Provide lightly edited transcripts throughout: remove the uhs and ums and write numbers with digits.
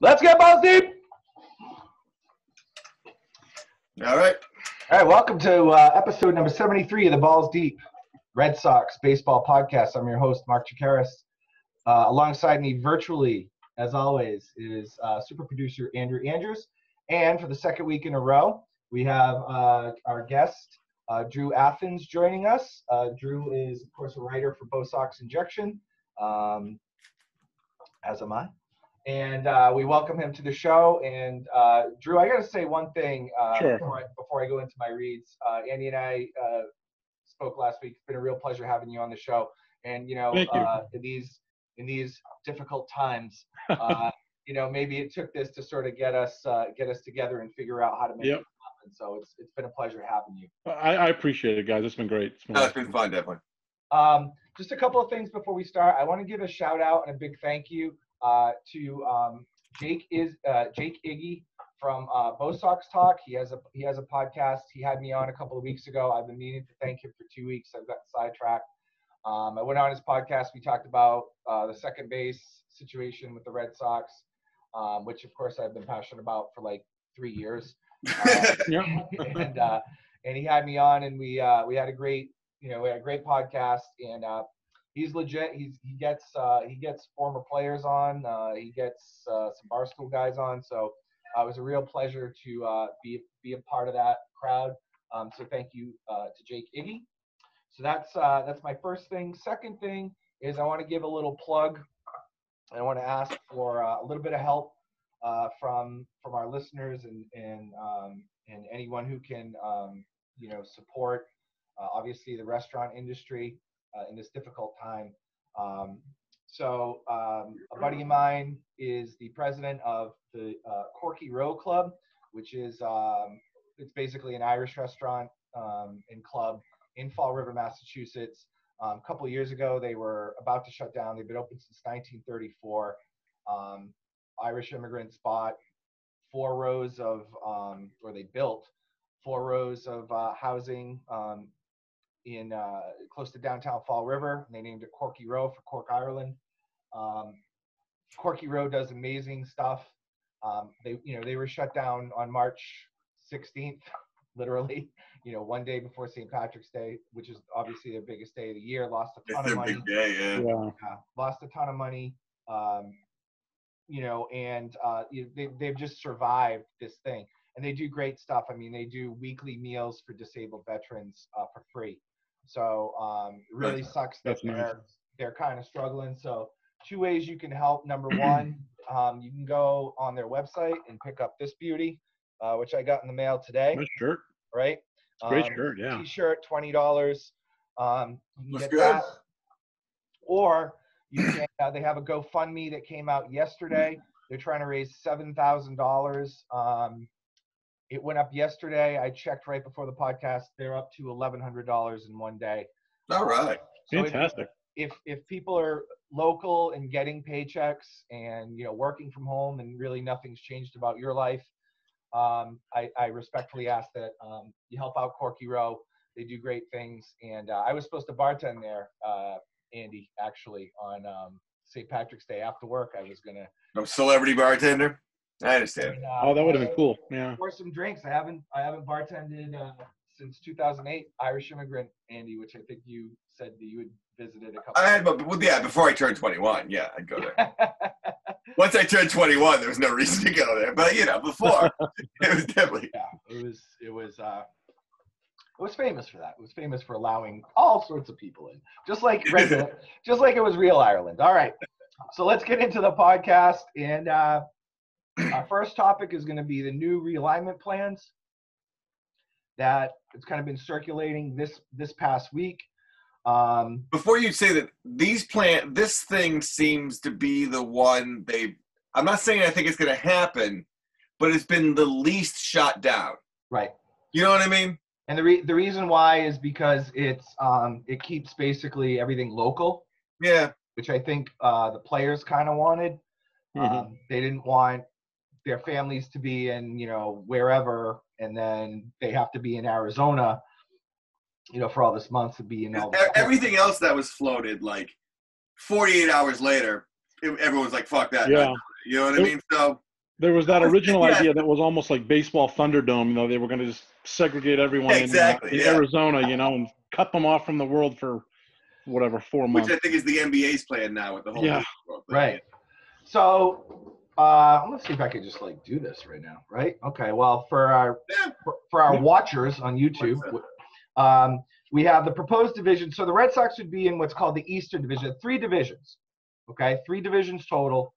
Let's get balls deep. All right. All right, welcome to episode number 73 of the Balls Deep Red Sox Baseball Podcast. I'm your host, Mark Chikaris. Alongside me virtually, as always, is super producer Andrew Andrews. And for the second week in a row, we have our guest, Drew Athens, joining us. Drew is, of course, a writer for Bo Sox Injection, as am I. And we welcome him to the show. And Drew, I got to say one thing Sure. before I go into my reads. Andy and I spoke last week. It's been a real pleasure having you on the show. And in these difficult times, maybe it took this to sort of get us together and figure out how to make it happen. So it's been a pleasure having you. I appreciate it, guys. It's been great. It's been fun, definitely. Just a couple of things before we start. I want to give a shout out and a big thank you to Jake Iggy from Bo Sox Talk. He has a podcast. He had me on a couple of weeks ago. I've been meaning to thank him for 2 weeks. I've got sidetracked. I went on his podcast. We talked about the second base situation with the Red Sox, which of course I've been passionate about for like 3 years. And he had me on, and we had a great podcast. And he's legit. He gets former players on. He gets some Barstool guys on. So it was a real pleasure to be a part of that crowd. So thank you to Jake Iggy. So that's my first thing. Second thing is I want to give a little plug. I want to ask for a little bit of help from our listeners and anyone who can support obviously the restaurant industry in this difficult time. So a buddy of mine is the president of the Corky Row Club, which is it's basically an Irish restaurant and club in Fall River, Massachusetts. A couple of years ago, they were about to shut down. They've been open since 1934. Irish immigrants bought 4 rows of, or they built 4 rows of housing in close to downtown Fall River. And they named it Corky Row for Cork, Ireland. Corky Row does amazing stuff. They were shut down on March 16th, literally, one day before St. Patrick's Day, which is obviously their biggest day of the year. Lost a ton of money. Big day, yeah. Lost a ton of money. They've just survived this thing, and they do great stuff. I mean, they do weekly meals for disabled veterans for free. So it really sucks that they're kind of struggling. So 2 ways you can help. Number one, you can go on their website and pick up this beauty, which I got in the mail today. Nice shirt. Right? Great shirt, yeah. T-shirt, $20. You can Looks get good. that. Or you can, they have a GoFundMe that came out yesterday. They're trying to raise $7,000. It went up yesterday. I checked right before the podcast. They're up to $1,100 in one day. All right. So Fantastic. If people are local and getting paychecks and working from home and really nothing's changed about your life, I respectfully ask that you help out Corky Row. They do great things. And I was supposed to bartend there, Andy, actually, on St. Patrick's Day after work. I was gonna. I'm a celebrity bartender. I understand. And, That would have been cool. Yeah. Pour some drinks. I haven't bartended since 2008. Irish immigrant, Andy, which I think you said that you had visited a couple. I had, before I turned 21, yeah, I'd go there. Once I turned 21, there was no reason to go there. But before, it was definitely. Yeah, it was famous for that. It was famous for allowing all sorts of people in, just like it was real Ireland. All right, so let's get into the podcast, and our first topic is going to be the new realignment plans that it's kind of been circulating this past week. Before you say that, this thing seems to be the one I'm not saying I think it's going to happen, but it's been the least shot down. Right. You know what I mean? And the reason why is because it keeps basically everything local. Yeah. Which I think the players kind of wanted. Mm-hmm. They didn't want their families to be in, wherever, and then they have to be in Arizona, for all this months to be in all everything else that was floated, like 48 hours later, everyone's like, fuck that. Yeah. You know what I mean? So There was that original Yeah. idea that was almost like baseball Thunderdome. You know, they were going to just segregate everyone Exactly, in yeah. Arizona, you know, and cut them off from the world for whatever 4 months. Which I think is the NBA's plan now with the whole Yeah. world thing. Right. So let's see if I could just like do this right now. Right. Okay. Well, for our watchers on YouTube, we have the proposed division. So the Red Sox would be in what's called the Eastern Division. 3 divisions. Okay, 3 divisions total.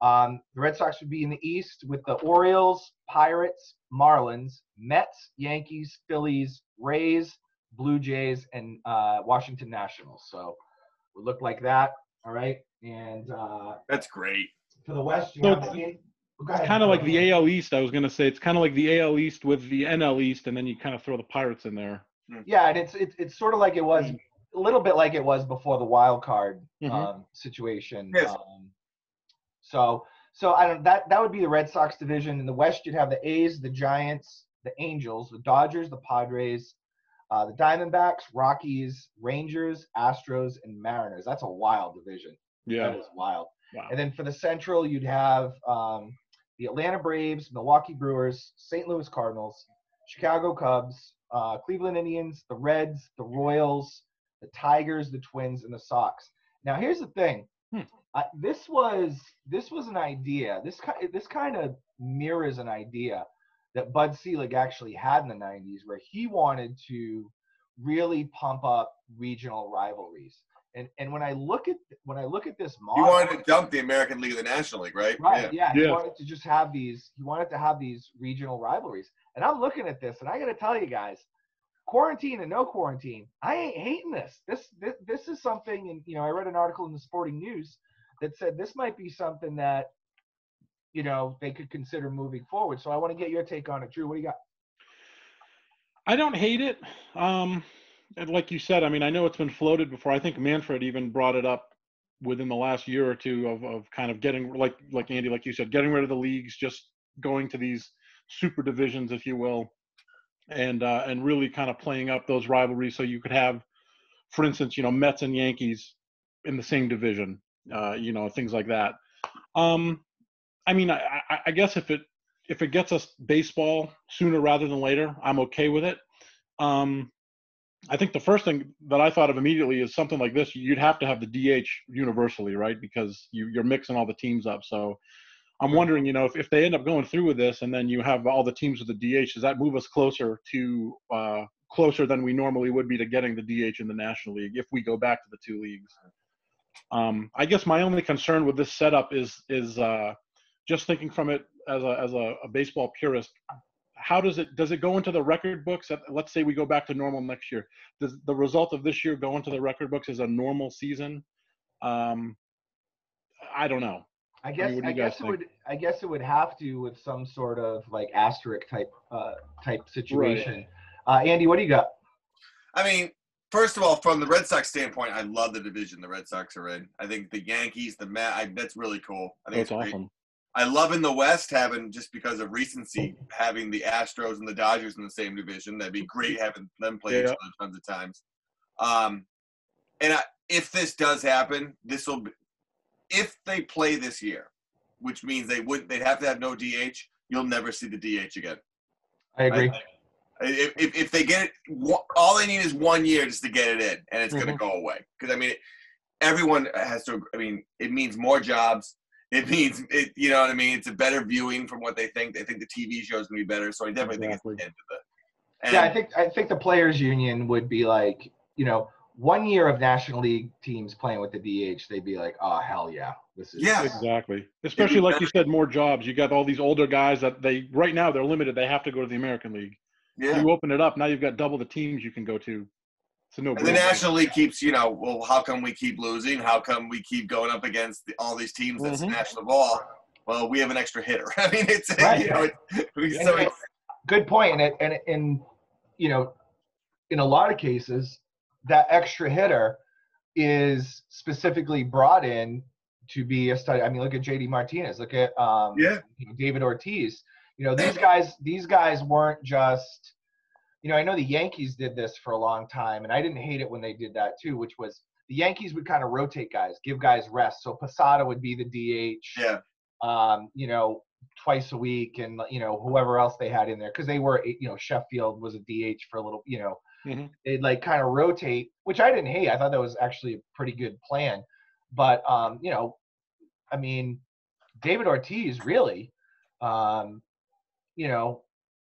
The Red Sox would be in the East with the Orioles, Pirates, Marlins, Mets, Yankees, Phillies, Rays, Blue Jays, and Washington Nationals. So it would look like that. All right. And that's great. For the West, you So have it's kind of like the AL East. I was going to say it's kind of like the AL East with the NL East, and then you kind of throw the Pirates in there. Yeah, and it's sort of like it was a little bit like it was before the wild card situation. Yes. So I don't that would be the Red Sox division. In the West, you'd have the A's, the Giants, the Angels, the Dodgers, the Padres, the Diamondbacks, Rockies, Rangers, Astros, and Mariners. That's a wild division. Yeah, that is wild. Wow. And then for the Central, you'd have the Atlanta Braves, Milwaukee Brewers, St. Louis Cardinals, Chicago Cubs, Cleveland Indians, the Reds, the Royals, the Tigers, the Twins, and the Sox. Now, here's the thing. This was an idea. This kind of mirrors an idea that Bud Selig actually had in the 90s, where he wanted to really pump up regional rivalries. And when I look at this model, you wanted to dump the American League of the National League, right? Right. Yeah. He wanted to just have these. He wanted to have these regional rivalries. And I'm looking at this, and I got to tell you guys, quarantine and no quarantine, I ain't hating this. This is something, and I read an article in the Sporting News that said this might be something that they could consider moving forward. So I want to get your take on it, Drew. What do you got? I don't hate it. And like you said, I mean, I know it's been floated before. I think Manfred even brought it up within the last year or two of kind of getting like Andy, like you said, getting rid of the leagues, just going to these super divisions, if you will, and really kind of playing up those rivalries so you could have, for instance, Mets and Yankees in the same division, things like that. I mean, I guess if it gets us baseball sooner rather than later, I'm okay with it. I think the first thing that I thought of immediately is something like this. You'd have to have the DH universally, right? Because you're mixing all the teams up. So I'm wondering, if they end up going through with this and then you have all the teams with the DH, does that move us closer than we normally would be to getting the DH in the National League if we go back to the 2 leagues? I guess my only concern with this setup is just thinking from it as a baseball purist. How does it go into the record books? Let's say we go back to normal next year. Does the result of this year go into the record books as a normal season? I don't know. I guess it would have to, with some sort of like asterisk type situation. Right. Andy, what do you got? I mean, first of all, from the Red Sox standpoint, I love the division the Red Sox are in. I think the Yankees, the Mets, that's really cool. I think it's awesome. I love in the West having, just because of recency, having the Astros and the Dodgers in the same division. That'd be great having them play each other tons of times. If this does happen, this will be, if they play this year, which means they'd have to have no DH. You'll never see the DH again. I agree. If they get it, all they need is 1 year just to get it in, and it's going to go away. Because I mean, everyone has to. I mean, it means more jobs. It means it. You know what I mean? It's a better viewing from what they think. They think the TV show is going to be better. So I definitely think it's the end of it. I think the players' union would be like, 1 year of National League teams playing with the DH, they'd be like, oh hell yeah, this is exactly. Especially like you said, more jobs. You got all these older guys that right now they're limited. They have to go to the American League. Yeah. You open it up, now you've got double the teams you can go to. So no. And the National League keeps, well, how come we keep losing? How come we keep going up against all these teams that smash the ball? Well, we have an extra hitter. I mean, it's right. Good point. And in a lot of cases, that extra hitter is specifically brought in to be a study. I mean, look at JD Martinez. Look at David Ortiz. These guys weren't just. I know the Yankees did this for a long time, and I didn't hate it when they did that too, which was the Yankees would kind of rotate guys, give guys rest. So Posada would be the DH. Yeah. you know, twice a week, and you know, whoever else they had in there, because they were, you know, Sheffield was a DH for a little, you know, they'd like kind of rotate, which I didn't hate. I thought that was actually a pretty good plan. But you know, I mean, David Ortiz really, you know,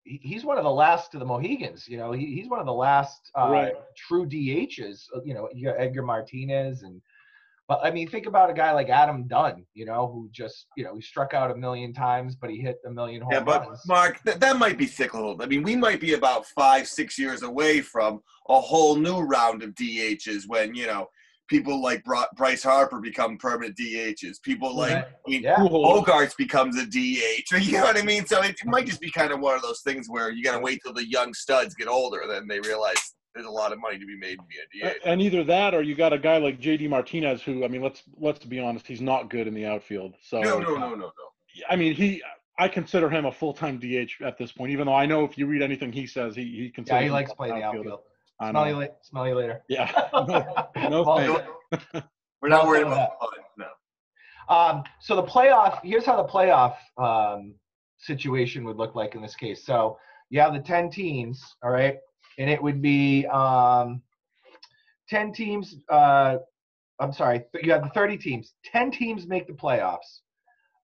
he's one of the last of the Mohegans. You know, he's one of the last true DHs. You know, you got Edgar Martinez, but I mean, think about a guy like Adam Dunn. You know, who just, you know, he struck out 1,000,000 times, but he hit 1,000,000 home runs. But Mark, that might be cyclical. I mean, we might be about 5-6 years away from a whole new round of DHs when, you know, people like Bryce Harper become permanent DHs. People like, I mean, Bogarts becomes a DH. You know what I mean? So it might just be kind of one of those things where you got to wait till the young studs get older, and then they realize there's a lot of money to be made to be a DH. And either that, or you got a guy like JD Martinez, who, I mean, let's be honest, he's not good in the outfield. So No. I mean, I consider him a full-time DH at this point, even though I know if you read anything he says, he considers. Yeah, he likes playing the outfield. Smell you later. Yeah. No thanks. We're not worried about that. No. So the playoff, here's how the playoff situation would look like in this case. So you have the 10 teams, all right? And it would be 10 teams. I'm sorry, you have the 30 teams. 10 teams make the playoffs.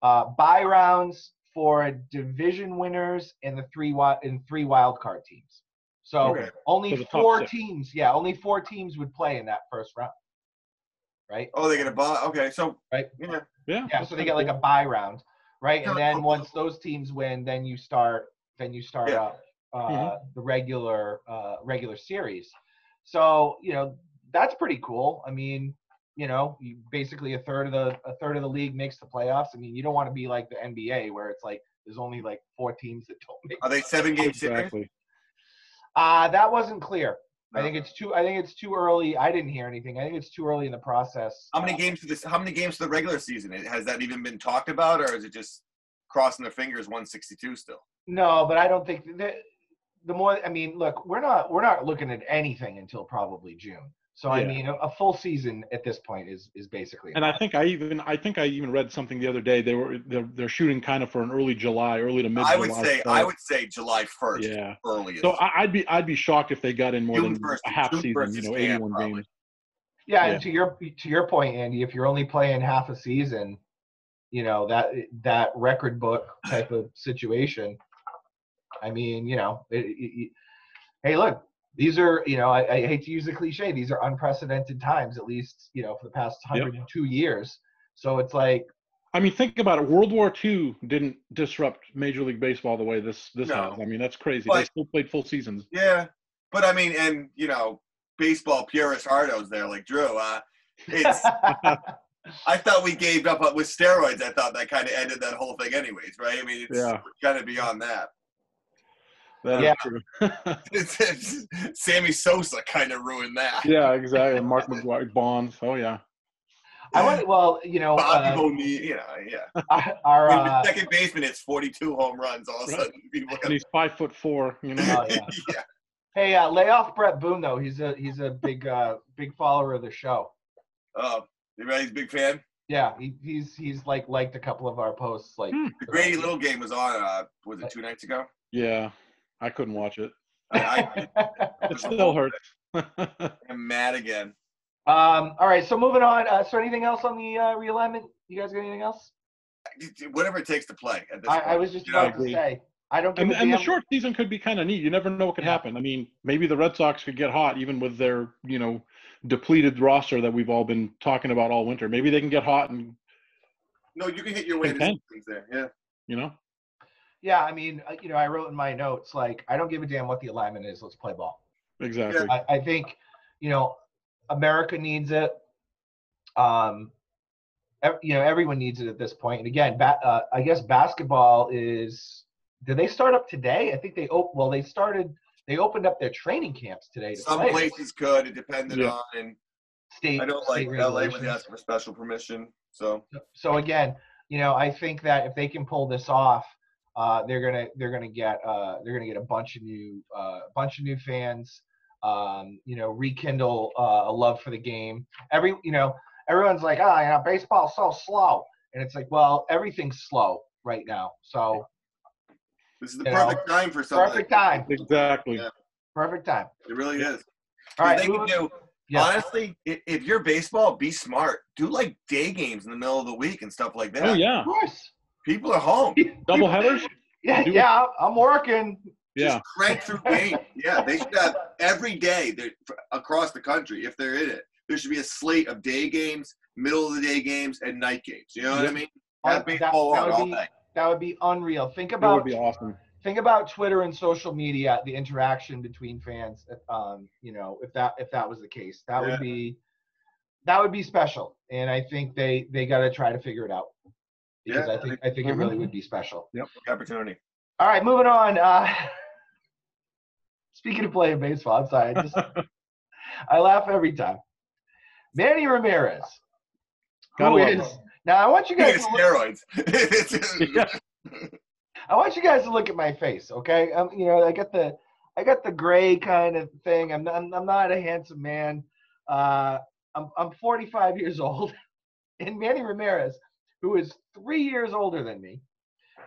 Bye rounds for division winners and the three wild card teams. So only four teams. Yeah, only 4 teams would play in that first round. Right? Oh, they get a bye. Okay, so right. Yeah. So they get like a bye round, right? And then once those teams win, then you start up the regular series. So, you know, that's pretty cool. I mean, you know, basically a third of the league makes the playoffs. I mean, you don't want to be like the NBA where it's like there's only like 4 teams that don't make. Are they 7-game series? Exactly. That wasn't clear. No. I think it's too early. I didn't hear anything. I think it's too early in the process. How many games for the regular season? Has that even been talked about, or is it just crossing their fingers 162 still? No, but I don't think the more. I mean, look, we're not looking at anything until probably June. So I mean, a full season at this point is basically. And I think I even read something the other day. They're shooting kind of for an early to mid. I would say July 1st. Yeah, earliest. So I'd be shocked if they got in more June than 1st, a half June season. 1st You know, 81 probably. games. Yeah, and to your point, Andy, if you're only playing half a season, you know, that record book type of situation. I mean, you know, hey, look. These are, you know, I hate to use the cliche. These are unprecedented times, at least, you know, for the past 102 years. So it's like. I mean, think about it. World War II didn't disrupt Major League Baseball the way this has. I mean, that's crazy. They still played full seasons. Yeah, but I mean, and you know, baseball purist hardos there, like Drew. It's. I thought we gave up with steroids. I thought that kind of ended that whole thing, anyways, right? I mean, it's kind of beyond that. That's true. Sammy Sosa kind of ruined that. Yeah, exactly. Mark McGwire, Bonds. Oh yeah. You know, Bobby Bonilla, you know, our second baseman hits 42 home runs all of a sudden. And he's 5'4", you know. Oh, yeah. Hey, lay off Brett Boone though. He's a big follower of the show. Oh, he's a big fan. Yeah, he's liked a couple of our posts. Like the Grady Little game was on. Was it 2 nights ago? Yeah. I couldn't watch it. It still hurts. I'm mad again. All right, so moving on. So anything else on the realignment? You guys got anything else? Whatever it takes to play. At this point. I was just about to say. I don't give a damn. And the short season could be kind of neat. You never know what could happen. I mean, maybe the Red Sox could get hot even with their, you know, depleted roster that we've all been talking about all winter. Maybe they can get hot and. No, you can hit your way to things there. Yeah. You know. Yeah, I mean, you know, I wrote in my notes, like, I don't give a damn what the alignment is. Let's play ball. Exactly. I think, you know, America needs it. You know, everyone needs it at this point. And again, I guess basketball is. Did they start up today? I think they opened up their training camps today. Some places could. It depended on state. I don't like LA when they ask for special permission. So again, you know, I think that if they can pull this off. They're gonna get a bunch of new fans. You know, rekindle a love for the game. Everyone's like, baseball's so slow. And it's like, well, everything's slow right now. So this is the perfect time for something. Perfect time. Exactly. Yeah. Perfect time. It really is. All right. They can do, honestly, if you're baseball, be smart. Do like day games in the middle of the week and stuff like that. Oh, yeah. Of course. People are home. Double headers? Yeah, I'm working. Yeah. Just crank through games. Yeah, they should have every day across the country, if they're in it. There should be a slate of day games, middle of the day games, and night games. You know what I mean? Have baseball on all day. That would be unreal. That would be awesome. Think about Twitter and social media, the interaction between fans. If that was the case, that would be special. And I think they got to try to figure it out, because I think it really would be special. Yep, opportunity. All right, moving on. Speaking of playing baseball, I'm sorry. I laugh every time. Manny Ramirez. Now I want you guys to steroids. I want you guys to look at my face, okay? I got the gray kind of thing. I'm not a handsome man. I'm 45 years old, and Manny Ramirez, who is 3 years older than me,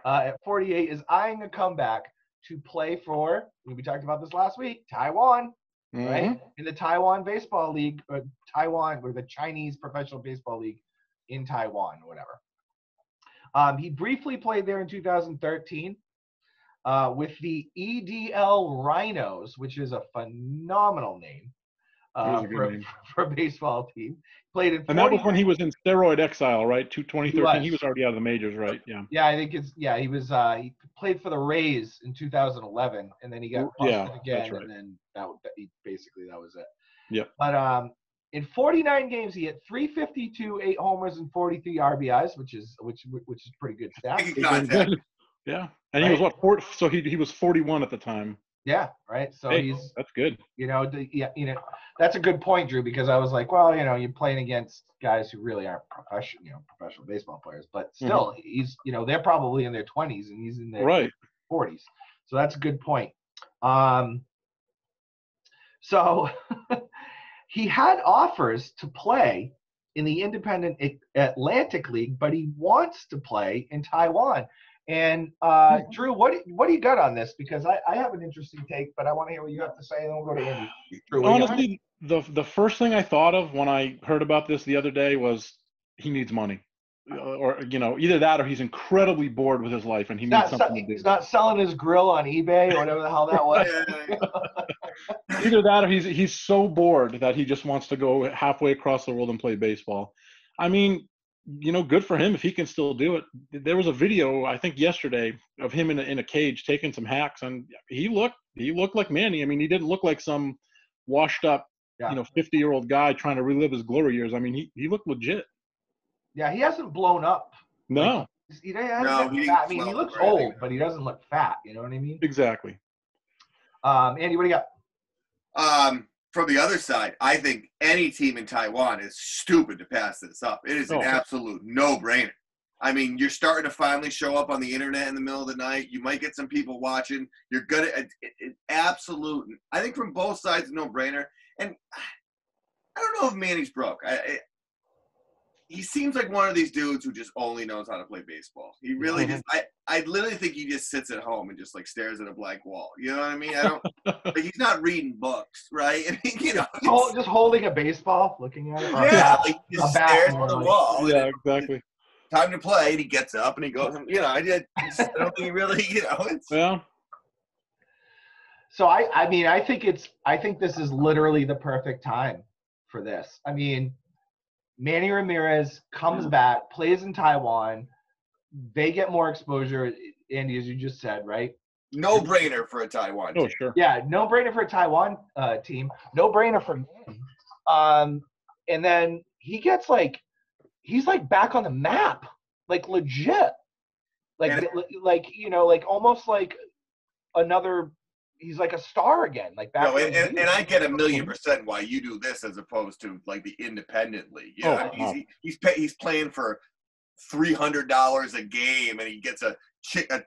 at 48, is eyeing a comeback to play for. We talked about this last week. Taiwan, right? In the Taiwan Baseball League, or the Chinese Professional Baseball League in Taiwan, or whatever. He briefly played there in 2013 with the EDL Rhinos, which is a phenomenal name for a baseball team. Played in 40, and that was when he was in steroid exile, right? 2013. He was already out of the majors, right? Yeah. Yeah, I think he was. He played for the Rays in 2011, and then he got busted again, right. And then that was it. Yeah. But in 49 games, he hit 352, 8 homers, and 43 RBIs, which is pretty good stats. Yeah, and he was what? So he was 41 at the time. Yeah, right. So that's good. That's a good point, Drew, because I was like, well, you're playing against guys who really aren't professional baseball players, but still, he's, they're probably in their 20s and he's in their 40s. So that's a good point. So he had offers to play in the Independent Atlantic League, but he wants to play in Taiwan. And Drew, what do you got on this? Because I have an interesting take, but I want to hear what you have to say, and then we'll go to Andy. Drew, honestly, the first thing I thought of when I heard about this the other day was he needs money, or either that or he's incredibly bored with his life and he needs something to do. He's not selling his grill on eBay or whatever the hell that was. Either that or he's so bored that he just wants to go halfway across the world and play baseball. I mean, good for him if he can still do it. There was a video, I think yesterday, of him in a cage taking some hacks, and he looked like Manny. I mean, he didn't look like some washed up, 50-year-old guy trying to relive his glory years. I mean, he looked legit. Yeah, he hasn't blown up. No. He looks old, but he doesn't look fat. You know what I mean? Exactly. Andy, what do you got? From the other side, I think any team in Taiwan is stupid to pass this up. It is an absolute no-brainer. I mean, you're starting to finally show up on the internet in the middle of the night. You might get some people watching. You're gonna absolute. I think from both sides, no-brainer. And I don't know if Manny's broke. He seems like one of these dudes who just only knows how to play baseball. He really just. I literally think he just sits at home and just like stares at a blank wall. You know what I mean? I don't. Like, he's not reading books, right? I mean, just holding a baseball, looking at it. Like he just stares at the wall. Yeah, exactly. Time to play. And he gets up and he goes. I don't think he really. It's. Yeah. So I think this is literally the perfect time for this. I mean, Manny Ramirez comes back, plays in Taiwan. They get more exposure, Andy, as you just said, right? No brainer for a Taiwan team. Oh, sure. Yeah, no brainer for a Taiwan team. No brainer for Manny. And then he gets he's back on the map, legit. Almost like another. He's like a star again, back. No, and I get 1,000,000% why you do this as opposed to the independent league. He's playing for $300 a game, and he gets a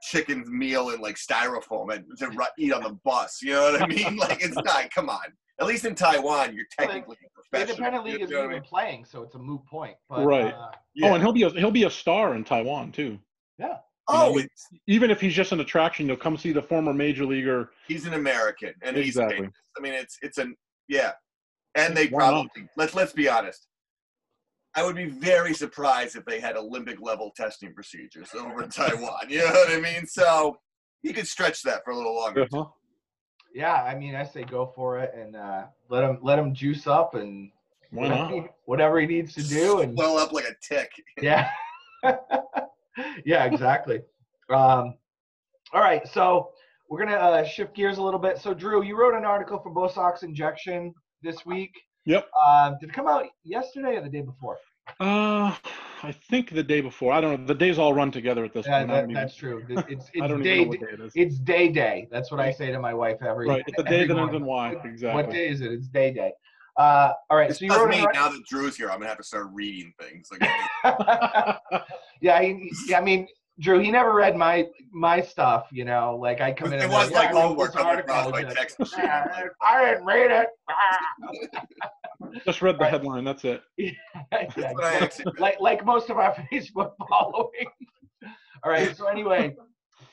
chicken meal in styrofoam to eat on the bus. You know what I mean? It's not. Come on, At least in Taiwan, you're technically a The professional. independent league isn't even playing, so it's a moot point. But, Right. Yeah. Oh, and he'll be a star in Taiwan too. Yeah. Even if he's just an attraction, you'll come see the former major leaguer. He's an American, and exactly. he's famous. I mean, it's yeah. And they Why not? probably let's be honest. I would be very surprised if they had Olympic level testing procedures over in Taiwan. You know what I mean? So he could stretch that for a little longer. Uh-huh. Yeah, I mean, I say go for it and let him juice up and Why not? whatever he needs to do and swell up like a tick. Yeah. Yeah, exactly. All right, so we're gonna shift gears a little bit. So Drew, you wrote an article for Botox Injection this week. Yep. Did it come out yesterday or the day before? I think the day before. I don't know. The days all run together at this point. That's true. It's I don't day, even know what day it is. It's day. That's what I say to my wife every. Right. It's the day that ends morning. in Y. Exactly. What day is it? It's day. All right. It's So just me now that Drew's here. I'm gonna have to start reading things. Like, yeah. I mean, Drew, he never read my stuff. You know, like I come in. It was like homework coming article. across my text machine. I didn't read it. Just read the headline. That's it. Yeah, like most of our Facebook following. All right. So anyway,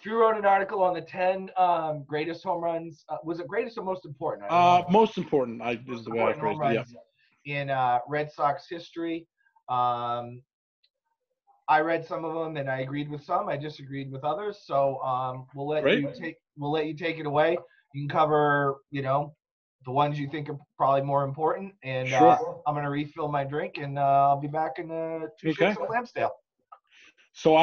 Drew wrote an article on the 10 greatest home runs. Was it greatest or most important? Most important. Is the way I phrased it. Yeah. In Red Sox history. I read some of them and I agreed with some. I disagreed with others. So we'll let you take it away. You can cover, the ones you think are probably more important. And sure. I'm gonna refill my drink and I'll be back in 2 shakes of Lansdale. So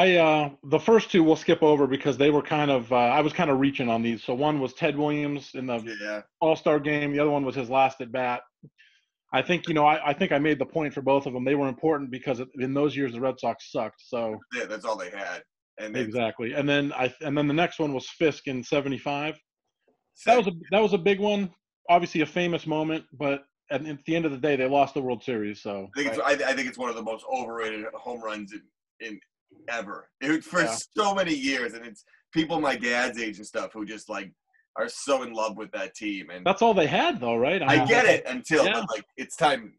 the first two we'll skip over because they were kind of I was kind of reaching on these. So one was Ted Williams in the All-Star game. The other one was his last at bat. I think I think I made the point for both of them. They were important because in those years the Red Sox sucked. So yeah, that's all they had. And exactly. And then the next one was Fisk in '75. That was a big one. Obviously a famous moment, but at the end of the day they lost the World Series. So I think it's one of the most overrated home runs in ever. For so many years, and it's people my dad's age and stuff who just like are so in love with that team, and that's all they had though, right? I get it until but like it's time.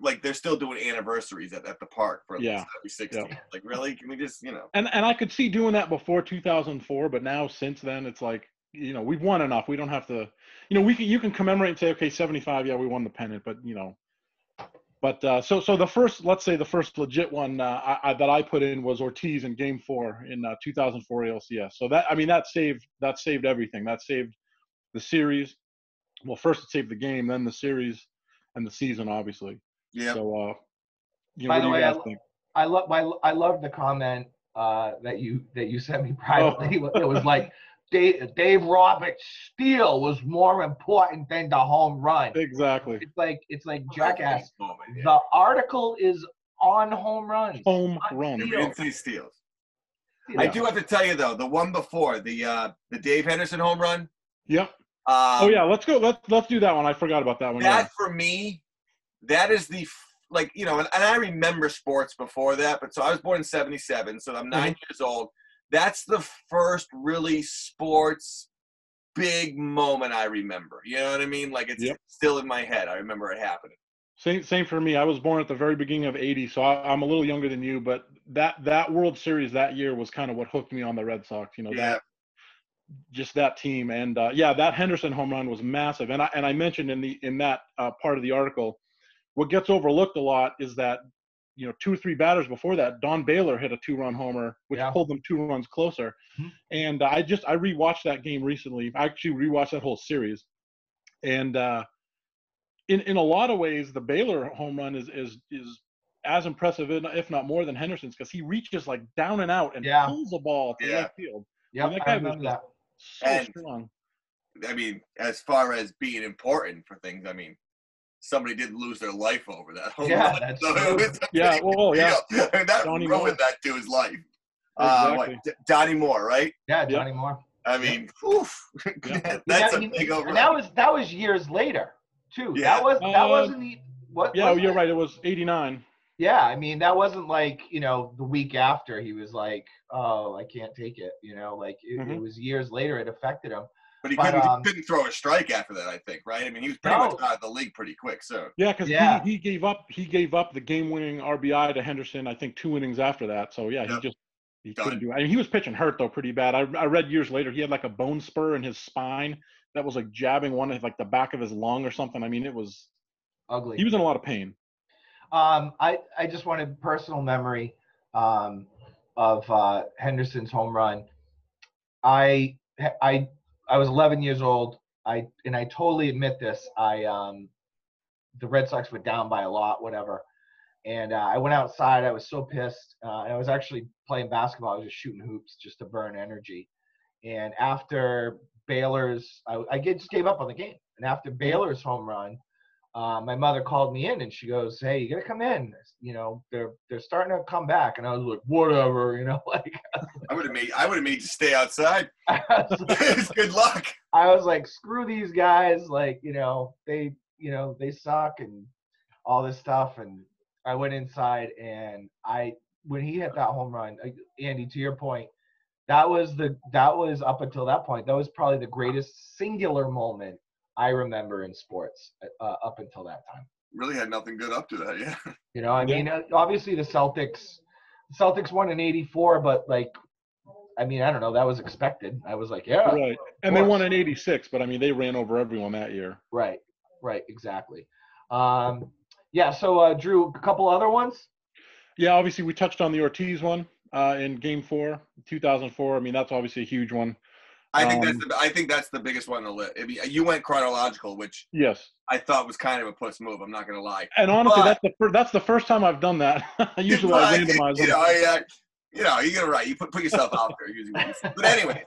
Like they're still doing anniversaries at the park for every 60. Like really, can we just And I could see doing that before 2004, but now since then it's like we've won enough. We don't have to. You can commemorate and say okay 75, we won the pennant, but But so the first, let's say the first legit one that I put in was Ortiz in Game 4 in 2004 ALCS. So that saved everything. That saved the series. Well, first it saved the game, then the series, and the season, obviously. Yeah. So, by the way, I love the comment that you sent me privately. Oh. It was like Dave Roberts' steal was more important than the home run. Exactly. It's like jackass. The article is on home runs. Home run. We didn't say steals. Yeah. I do have to tell you though, the one before the Dave Henderson home run. Yep. Let's go. Let's do that one. I forgot about that one. That for me, that is the and I remember sports before that, but so I was born in '77, so I'm 9 years old. That's the first really sports big moment I remember. You know what I mean? Like it's still in my head. I remember it happening. Same for me. I was born at the very beginning of '80, so I'm a little younger than you. But that World Series that year was kind of what hooked me on the Red Sox. That team, and that Henderson home run was massive. And I mentioned in that part of the article, what gets overlooked a lot is that 2 or 3 batters before that, Don Baylor hit a 2-run homer, which pulled them 2 runs closer. Mm-hmm. And I rewatched that game recently. I actually rewatched that whole series, and in a lot of ways, the Baylor home run is as impressive, if not more, than Henderson's, because he reaches like down and out and pulls the ball to left field. Yeah, that guy was just so strong. I mean, as far as being important for things, I mean, somebody did lose their life over that home run. That's so true. that Johnny ruined Moore. That dude's life. Exactly. Donnie Moore, right? Yeah, Johnny Moore. I mean, that's a big overrun. And that was years later too. Yeah. That wasn't the what. Yeah, you're right. It was '89. Yeah, I mean that wasn't like the week after he was like, oh, I can't take it. It was years later it affected him. But he couldn't throw a strike after that, I think, right? I mean, he was pretty much out of the league pretty quick. So yeah, because he gave up the game-winning RBI to Henderson, I think 2 innings after that. So yeah, he couldn't do it. I mean, he was pitching hurt though pretty bad. I read years later he had like a bone spur in his spine that was like jabbing one of like the back of his lung or something. I mean, it was ugly. He was in a lot of pain. I just wanted personal memory of Henderson's home run. I was 11 years old. I totally admit this. The Red Sox were down by a lot, whatever. And I went outside. I was so pissed. And I was actually playing basketball. I was just shooting hoops just to burn energy. And after Baylor's, I just gave up on the game. And after Baylor's home run, my mother called me in and she goes, "Hey, you gotta come in. You know, they're starting to come back." And I was like, "Whatever," you know, like. I would have made you stay outside. Good luck. I was like, "Screw these guys!" Like, they suck and all this stuff. And I went inside and when he hit that home run, Andy, to your point, that was up until that point, that was probably the greatest singular moment I remember in sports up until that time. Really had nothing good up to that, yeah. I mean, obviously the Celtics won in '84, but like, I mean, I don't know, that was expected. I was like, yeah. Right. And they won in '86, but I mean, they ran over everyone that year. Right, exactly. Yeah, so Drew, a couple other ones? Yeah, obviously we touched on the Ortiz one in Game 4, 2004. I mean, that's obviously a huge one. I think that's the biggest one on the list. I mean, you went chronological, which yes, I thought was kind of a puss move. I'm not going to lie. And honestly, that's the first time I've done that. Usually I randomize them. You get it right. You put yourself out there using what you said. But anyways,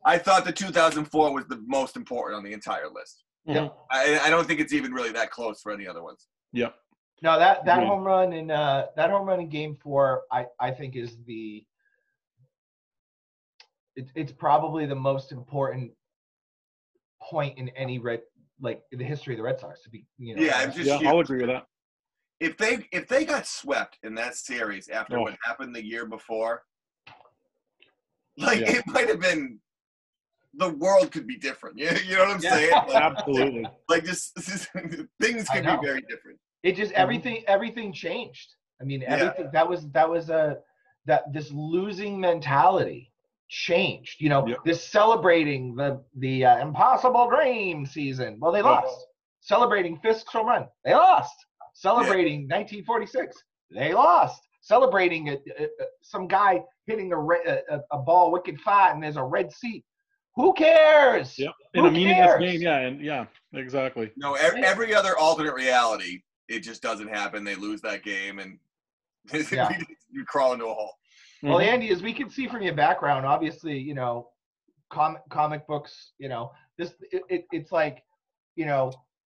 I thought the 2004 was the most important on the entire list. Yep. I don't think it's even really that close for any other ones. Yep. No, that home run in Game 4, I think is it's probably the most important point in any in the history of the Red Sox to be. I'll agree with that. If they got swept in that series after what happened the year before, it might have been. The world could be different. You know what I'm saying? Absolutely. Just things could be very different. It just everything changed. I mean, everything this losing mentality changed. This celebrating the impossible dream season. Well, they lost. Celebrating Fisk's home run, they lost. Celebrating 1946, they lost. Celebrating some guy hitting a ball wicked fat and there's a red seat. Who cares? Yeah, in a meaningless game. Yeah, exactly. No, every other alternate reality, it just doesn't happen. They lose that game, and you crawl into a hole. Well, Andy, as we can see from your background, obviously, comic books, it's like,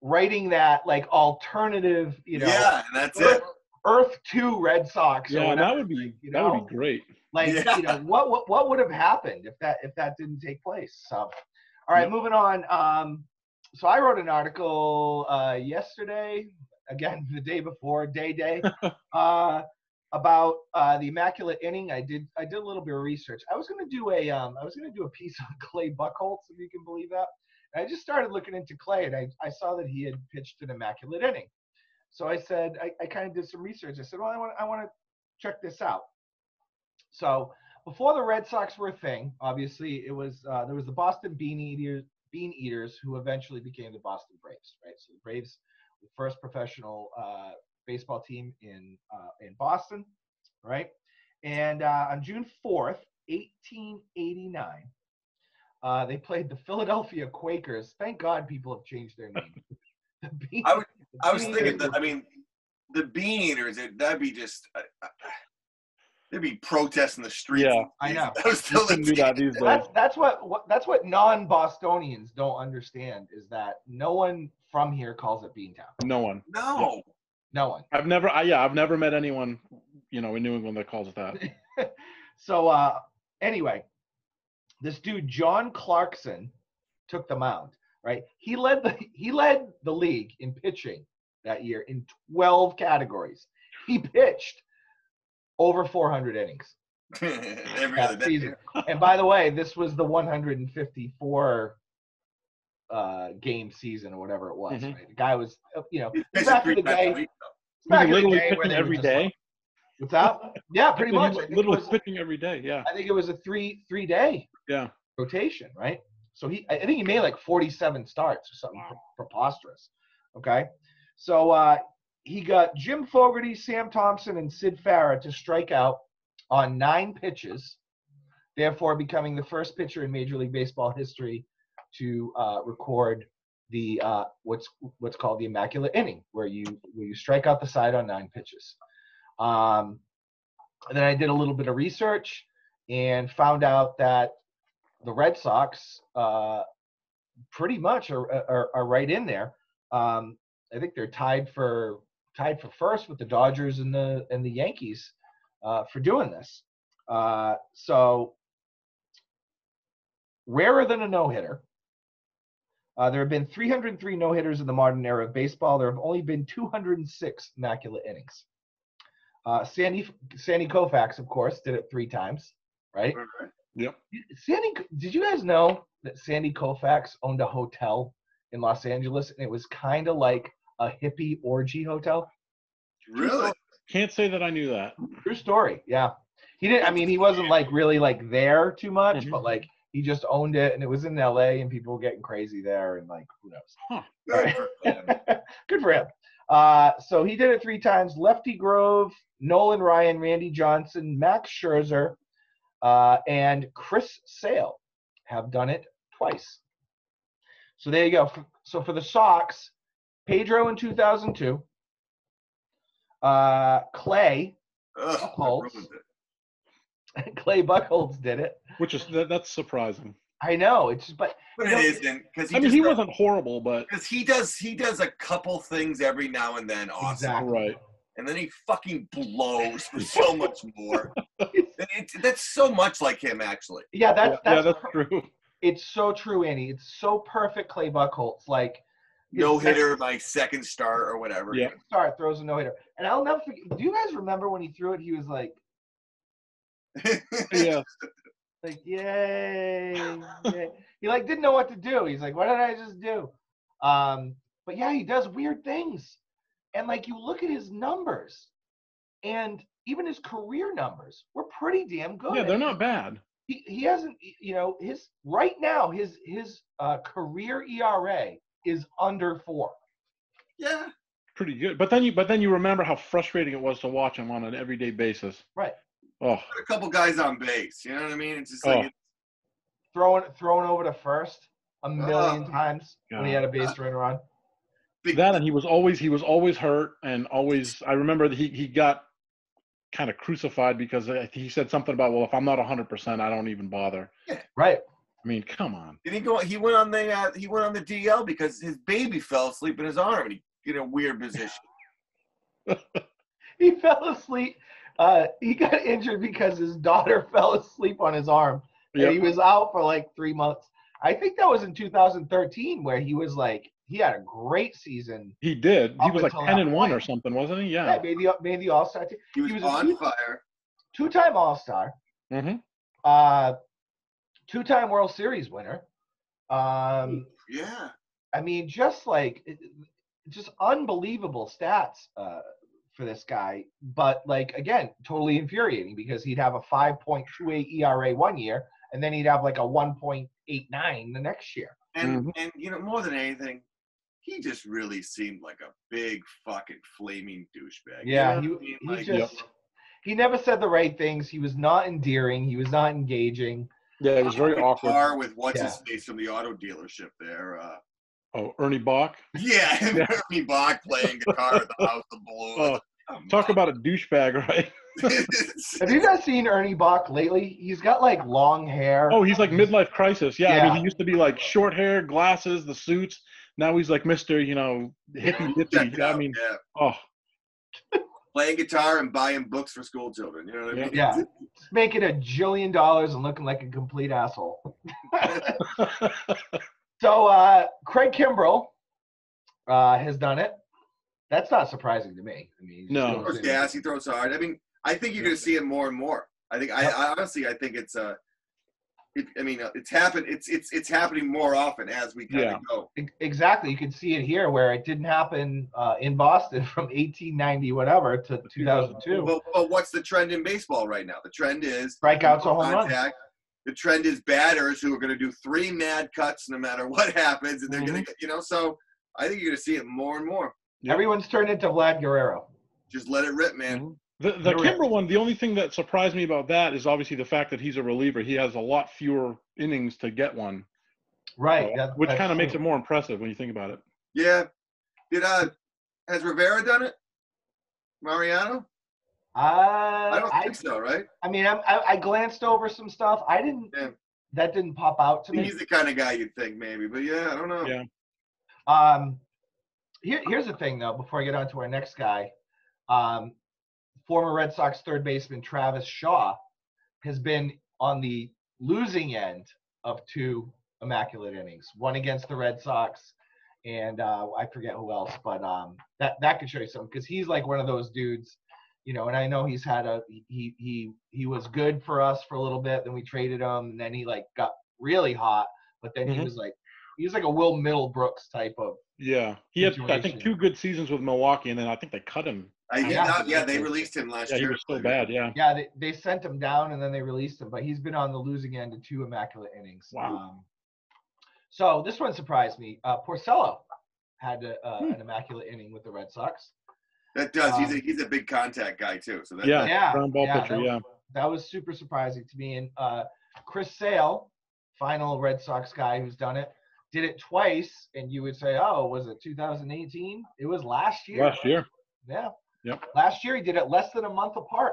writing that like alternative, Yeah, and that's it. Earth 2 Red Sox. Yeah, that would be great. What would have happened if that didn't take place? So, all right, moving on. So I wrote an article yesterday, again the day before, day, about the immaculate inning. I did a little bit of research. I was going to do a piece on Clay Buchholz, if you can believe that. And I just started looking into Clay, and I saw that he had pitched an immaculate inning. So I said, I kind of did some research. I said, well, I want to check this out. So before the Red Sox were a thing, obviously there was the Boston Bean Eaters, who eventually became the Boston Braves, right? So the Braves, the first professional baseball team in Boston, right? And on June 4th, 1889, they played the Philadelphia Quakers. Thank God people have changed their name. I was thinking that, I mean, the Bean Eaters, that'd be just, there'd be protests in the streets. Yeah, I know. You can do that these days. That's what non-Bostonians don't understand, is that no one from here calls it Beantown. No one. No. No one. I've never met anyone, in New England that calls it that. So anyway, this dude John Clarkson took the mound. Right, he led the league in pitching that year in 12 categories. He pitched over 400 innings. Every other day. season. And by the way, this was the 154 game season or whatever it was. Right? The guy was, He's back in pitching the 3 times a day. week, though. Back in the literally day where pitching they were every just day. like, what's that? Yeah, pretty much. Literally pitching every day. Yeah. I think it was a three-day rotation, right? So I think he made like 47 starts or something preposterous. Okay, so he got Jim Fogarty, Sam Thompson, and Sid Farah to strike out on 9 pitches, therefore becoming the first pitcher in Major League Baseball history to record the what's called the immaculate inning, where you strike out the side on 9 pitches. And then I did a little bit of research and found out that the Red Sox pretty much are right in there. I think they're tied for first with the Dodgers and the Yankees for doing this. So rarer than a no-hitter. There have been 303 no-hitters in the modern era of baseball. There have only been 206 immaculate innings. Sandy Koufax, of course, did it 3 times, right? Yep. Did you guys know that Sandy Koufax owned a hotel in Los Angeles, and it was kind of like a hippie orgy hotel? Really? Can't say that I knew that. True story. Yeah. He didn't. I mean, he wasn't like really like there too much, but like he just owned it, and it was in L.A. and people were getting crazy there, and like who knows? Huh. Good for him. So he did it 3 times. Lefty Grove, Nolan Ryan, Randy Johnson, Max Scherzer, and Chris Sale have done it twice. So there you go. So for the Sox, Pedro in 2002, Clay Buchholz did it. Which is that's surprising. I know it's just, but it isn't, because he wasn't horrible, but because he does a couple things every now and then, awesome, exactly. Right? And then he fucking blows for so much more. That's so much like him, actually. Yeah, that's true. It's so true, Annie. It's so perfect, Clay Buchholz. Like no hitter, my second start or whatever. Yeah, start throws a no hitter, and I'll never forget. Do you guys remember when he threw it? He was like, yeah. Like, yay. He like didn't know what to do. He's like, what did I just do? But yeah, he does weird things. And like you look at his numbers, and even his career numbers were pretty damn good. Yeah, they're not bad. He hasn't, his right now his career ERA is under 4. Yeah. Pretty good. But then you remember how frustrating it was to watch him on an everyday basis. Right. Oh. Put a couple guys on base. You know what I mean? It's just like throwing over to first a million times when he had a base runner on. That, and he was always hurt, and always. I remember that he got kind of crucified because he said something about, well, if I'm not 100%, I don't even bother. Yeah. Right. I mean, come on. Did he go? He went on the DL because his baby fell asleep in his arm, and he in a weird position. He fell asleep. He got injured because his daughter fell asleep on his arm. Yep. And he was out for like 3 months. I think that was in 2013 where he was like, he had a great season. He did. He was like 10-1 or something, wasn't he? Yeah. Yeah, made the All-Star team. He was on fire. 2-time All-Star. Mm-hmm. 2-time World Series winner. Yeah. I mean, just unbelievable stats for this guy. But like, again, totally infuriating because he'd have a 5.28 ERA one year, and then he'd have like a 1.89 the next year. And more than anything, he just really seemed like a big fucking flaming douchebag. Yeah, he never said the right things. He was not endearing. He was not engaging. Yeah, it was very awkward. With what's his face from the auto dealership there. Ernie Boch. Yeah, Ernie Boch playing guitar at the House of Balloons. Talk about a douchebag, right? Have you guys seen Ernie Boch lately? He's got like long hair. Oh, he's like midlife crisis. Yeah, I mean, he used to be like short hair, glasses, the suits. Now he's like Mr. Hippie dippy. I mean, playing guitar and buying books for school children. You know what I mean? Yeah, making $1 jillion and looking like a complete asshole. So Craig Kimbrell has done it. That's not surprising to me. I mean, no. Of course, gas. He throws hard. I mean, I think you're going to see it more and more. I honestly, I think it's it's happened. It's happening more often as we kind of go. Exactly. You can see it here where it didn't happen in Boston from 1890 whatever to 2002. But what's the trend in baseball right now? The trend is strikeouts or home runs. The trend is batters who are going to do 3 mad cuts no matter what happens, and they're going to get, so I think you're going to see it more and more. Yep. Everyone's turned into Vlad Guerrero. Just let it rip, man. The Kimber one, the only thing that surprised me about that is obviously the fact that he's a reliever. He has a lot fewer innings to get one. Right. Which kind of makes it more impressive when you think about it. Yeah. Has Rivera done it? Mariano? I don't think so, right? I mean, I glanced over some stuff. I didn't. Yeah. That didn't pop out to me. He's the kind of guy you'd think maybe, but yeah, I don't know. Yeah. Here's the thing though. Before I get on to our next guy, former Red Sox third baseman Travis Shaw has been on the losing end of 2 immaculate innings. One against the Red Sox, and I forget who else, but that could show you something because he's like one of those dudes. And I know he's had he was good for us for a little bit. Then we traded him, and then he like got really hot. But then he was like a Will Middlebrooks type of. Yeah, he had I think 2 good seasons with Milwaukee, and then I think they cut him. They released him last year. He was so bad. Yeah. Yeah, they sent him down, and then they released him. But he's been on the losing end of 2 immaculate innings. Wow. So this one surprised me. Porcello had an immaculate inning with the Red Sox. That does. He's a big contact guy too. So ground ball pitcher. That was super surprising to me. And Chris Sale, final Red Sox guy who's done it, did it twice. And you would say, oh, was it 2018? It was last year. Last year. Yeah. Yep. Last year he did it less than a month apart.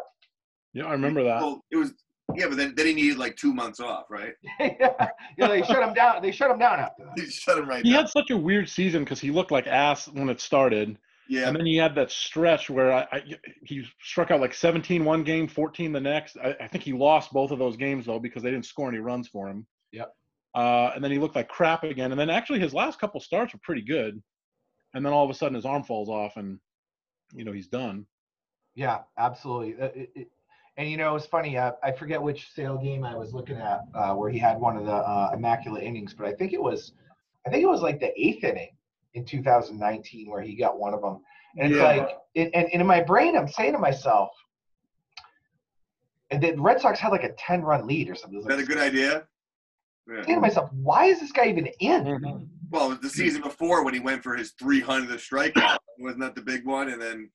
Yeah, I remember that. Well, it was. Yeah, but then he needed like 2 months off, right? Yeah, they shut him down. They shut him down after that. He shut him right down. He had such a weird season because he looked like ass when it started. Yeah. And then he had that stretch where he struck out like 17 one game, 14 the next. I think he lost both of those games, though, because they didn't score any runs for him. Yep. And then he looked like crap again. And then actually his last couple starts were pretty good. And then all of a sudden his arm falls off and, he's done. Yeah, absolutely. And it's funny. I forget which Sale game I was looking at where he had one of the immaculate innings, but I think it was like the 8th inning in 2019 where he got one of them. And it's like, and in my brain, I'm saying to myself, and the Red Sox had like a 10-run lead or something. Is that a good idea? Yeah. I'm saying to myself, why is this guy even in? Mm-hmm. Well, it was the season before when he went for his 300th strikeout. Wasn't that the big one? And then.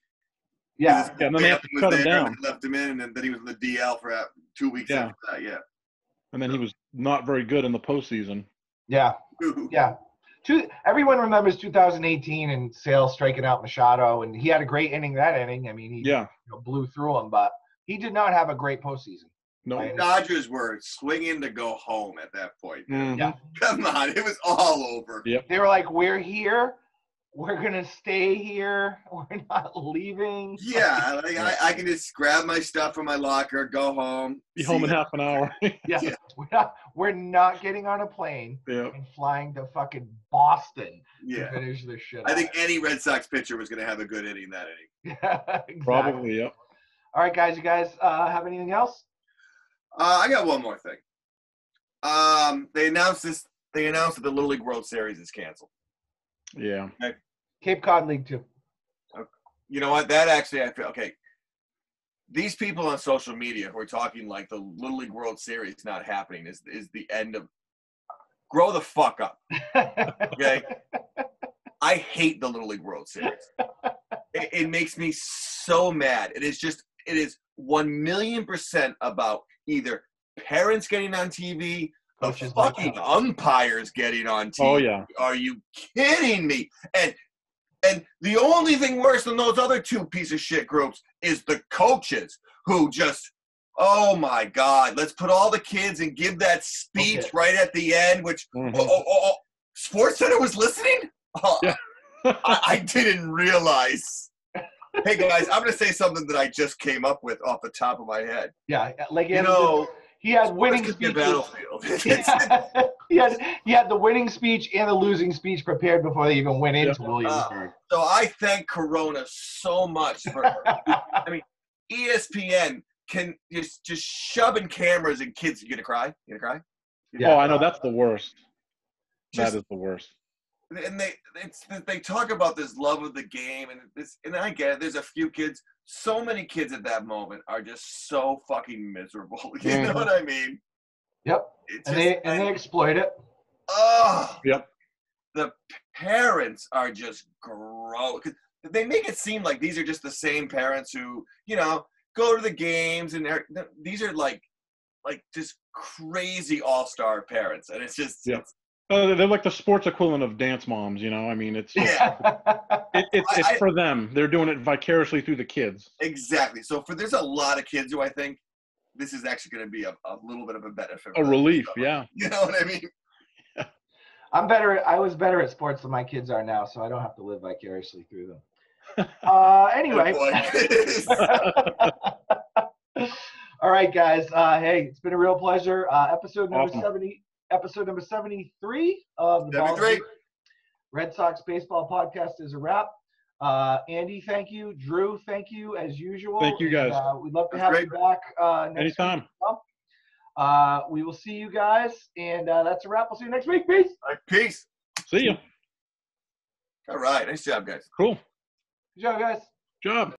Yeah, and then they have to cut him down. Left him in, and then he was in the DL for 2 weeks after that. Yeah, and then he was not very good in the postseason. Yeah, yeah. Everyone remembers 2018 and Sale striking out Machado, and he had a great inning that inning. I mean, he blew through him, but he did not have a great postseason. No, the Dodgers were swinging to go home at that point. Mm-hmm. Yeah, come on, it was all over. Yep. They were like, "We're here. We're going to stay here. We're not leaving." Yeah, I can just grab my stuff from my locker, go home. Be home in half an hour. Yeah. We're not getting on a plane and flying to fucking Boston to finish this shit. I think any Red Sox pitcher was going to have a good inning that inning. Yeah, exactly. Probably, yep. All right, guys. You guys have anything else? I got one more thing. They announced that the Little League World Series is canceled. Yeah. Okay. Cape Cod League too. You know what? That actually, I feel okay. These people on social media who are talking like the Little League World Series not happening is the end of. Grow the fuck up. Okay. I hate the Little League World Series. It makes me so mad. It is 1,000,000% about either parents getting on TV. The fucking umpires getting on TV. Oh, yeah. Are you kidding me? And the only thing worse than those other 2 piece of shit groups is the coaches who just, oh my God, let's put all the kids and give that speech right at the end, which, SportsCenter was listening? Oh, yeah. I didn't realize. Hey, guys, I'm going to say something that I just came up with off the top of my head. Yeah, like, he had winning speeches. Battlefield. he had the winning speech and the losing speech prepared before they even went into Williamsburg. So I thank Corona so much for. I mean, ESPN can just shoving cameras and kids. You gonna cry? You gonna cry? Yeah. Oh, I know, that's the worst. Just- That is the worst. And they talk about this love of the game and I get it. There's a few kids. So many kids at that moment are just so fucking miserable. You know what I mean? Yep. It's And just, they exploit it. oh, Yep. the parents are just gross. They make it seem like these are just the same parents who, go to the games and these are like just crazy all-star parents, and it's just They're like the sports equivalent of dance moms, I mean, it's just, it's for them. They're doing it vicariously through the kids. Exactly. So there's a lot of kids who I think this is actually going to be a little bit of a benefit. A relief, yeah. You know what I mean? I was better at sports than my kids are now, so I don't have to live vicariously through them. Anyway. All right, guys. Hey, it's been a real pleasure. Episode number 73 of the Red Sox Baseball Podcast is a wrap. Andy, thank you. Drew, thank you as usual. Thank you, guys. We'd love to have you back next anytime. week. We will see you guys, and that's a wrap. We'll see you next week. Peace. All right, peace. See you. All right. Nice job, guys. Cool. Good job, guys. Job.